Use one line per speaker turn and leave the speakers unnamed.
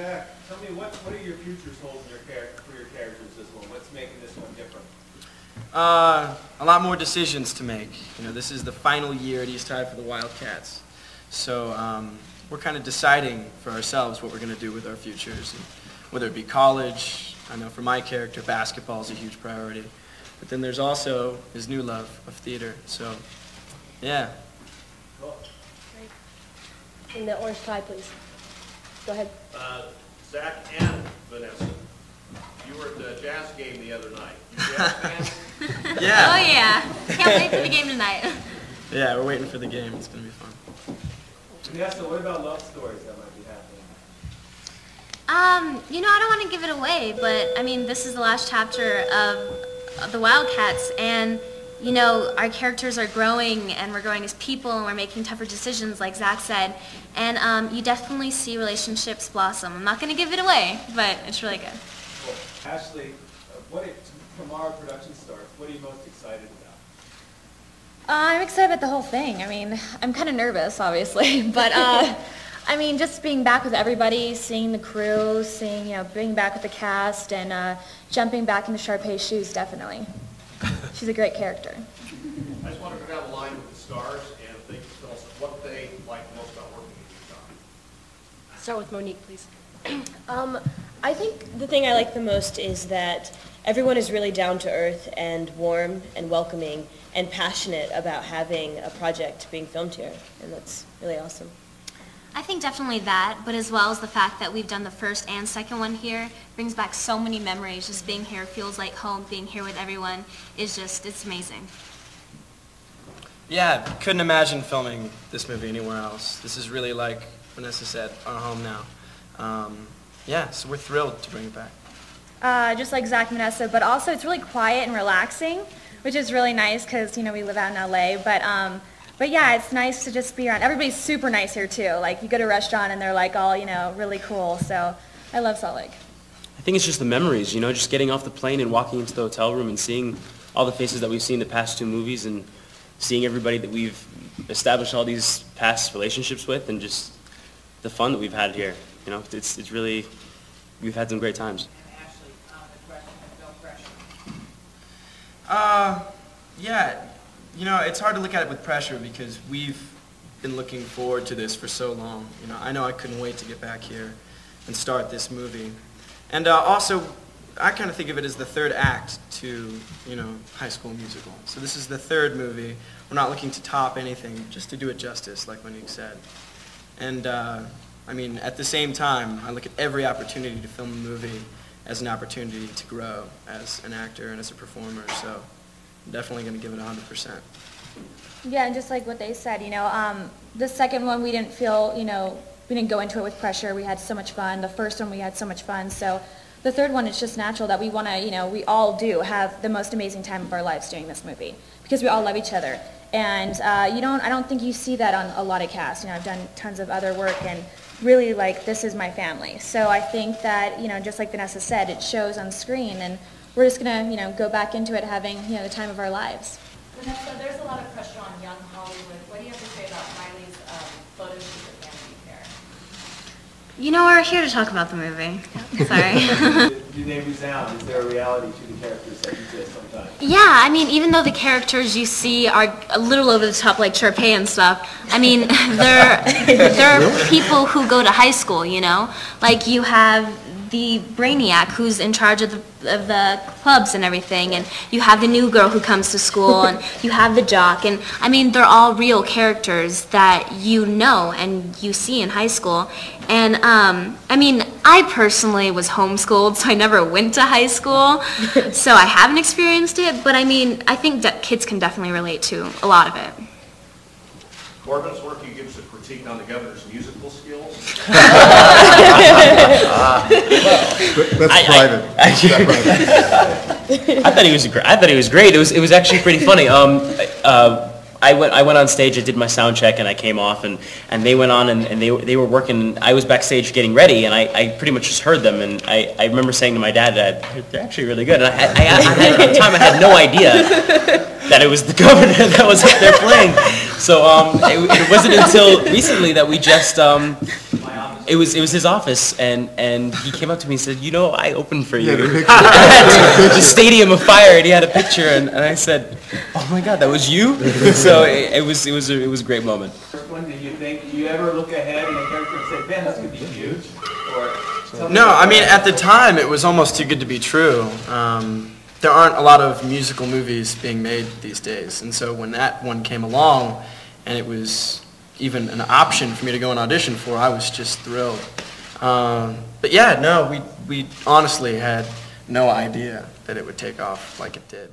Zach, tell me what are your future goals in for your characters this one? What's making this one different?
A lot more decisions to make. You know, this is the final year at East High for the Wildcats. So we're kind of deciding for ourselves what we're going to do with our futures. And whether it be college, I know for my character, basketball is a huge priority. But then there's also his new love of theater. So, yeah.
Cool.
In the orange tie, please. Go ahead.
Zach and Vanessa, you were at the Jazz game the other night. You Jazz fans?
Yeah.
Oh yeah. Can't wait for the game tonight.
Yeah, we're waiting for the game. It's going to be fun.
Vanessa, what about love stories that might be happening?
You know, I don't want to give it away, but I mean, this is the last chapter of the Wildcats, and you know, our characters are growing, and we're growing as people, and we're making tougher decisions, like Zach said. And you definitely see relationships blossom. I'm not going to give it away, but it's really good.
Cool. Ashley, tomorrow production starts. What are you most excited about?
I'm excited about the whole thing. I mean, I'm kind of nervous, obviously, but I mean, just being back with everybody, seeing the crew, being back with the cast, and jumping back into Sharpay's shoes, definitely. She's a great character.
I just want to go down the line with the stars and think tell us what they like most about working with you, John.
Start with Monique, please.
I think the thing I like the most is that everyone is really down to earth and warm and welcoming and passionate about having a project being filmed here, and that's really awesome.
I think definitely that, but as well as the fact that we've done the first and second one here brings back so many memories. Just being here feels like home. Being here with everyone is just, it's amazing.
Yeah, couldn't imagine filming this movie anywhere else. This is really, like Vanessa said, our home now. Yeah, so we're thrilled to bring it back.
Just like Zach and Vanessa, but also it's really quiet and relaxing, which is really nice because, you know, we live out in LA, but yeah, it's nice to just be around. Everybody's super nice here too. Like, you go to a restaurant and they're like all, you know, really cool. So I love Salt Lake.
I think it's just the memories, you know, just getting off the plane and walking into the hotel room and seeing all the faces that we've seen in the past two movies and seeing everybody that we've established all these past relationships with, and just the fun that we've had here. You know, it's really, we've had some great times.
And Ashley, the question of no pressure.
Yeah, you know, it's hard to look at it with pressure because we've been looking forward to this for so long. You know I couldn't wait to get back here and start this movie. And also, I kind of think of it as the third act to, you know, High School Musical. So this is the third movie. We're not looking to top anything, just to do it justice, like Monique said. And, I mean, at the same time, I look at every opportunity to film a movie as an opportunity to grow as an actor and as a performer. So I'm definitely going to give it 100%.
Yeah, and just like what they said, you know, the second one we didn't feel, you know, we didn't go into it with pressure. We had so much fun. The first one we had so much fun. So the third one, it's just natural that we want to, you know, we all do have the most amazing time of our lives doing this movie because we all love each other. And I don't think you see that on a lot of casts. You know, I've done tons of other work, and really, like, this is my family. So I think that, you know, just like Vanessa said, it shows on screen, and we're just going to, you know, go back into it having, you know, the time of our lives.
Vanessa, there's a lot of pressure on young Hollywood. What do you have to say about Miley's photo shoot with Vanity Fair?
You know, we're here to talk about the movie. Sorry.
You name me down. Is there a reality to the characters that exist sometimes?
Yeah, I mean, even though the characters you see are a little over the top, like Sharpay and stuff, I mean, there are people who go to high school, you know? Like, you have the brainiac who's in charge of the clubs and everything, and you have the new girl who comes to school, and you have the jock, and I mean, they're all real characters that you know and you see in high school. And I mean, I personally was homeschooled, so I never went to high school, so I haven't experienced it, but I mean, I think that kids can definitely relate to a lot of it.
Corbin's work, you give us a critique on the governor's musical skills.
That's private.
I thought he was great. It was actually pretty funny. I went on stage. I did my sound check, and I came off, and they went on, and they were working. I was backstage getting ready, and I pretty much just heard them, and I remember saying to my dad that they're actually really good. And at the time I had no idea that it was the governor that was up there playing. So it wasn't until recently that we just It was his office, and he came up to me and said, "You know, I opened for you."
Yeah, the picture.
At the Stadium of Fire, and he had a picture, and I said, "Oh my God, that was you!" So it was a great moment.
When do you think, do you ever look ahead in a character and say, man, this could be huge? Or something
No,
like
I mean,
that?
at the time, it was almost too good to be true. There aren't a lot of musical movies being made these days, and so when that one came along, and it was even an option for me to go and audition for, I was just thrilled. But yeah, no, we honestly had no idea that it would take off like it did.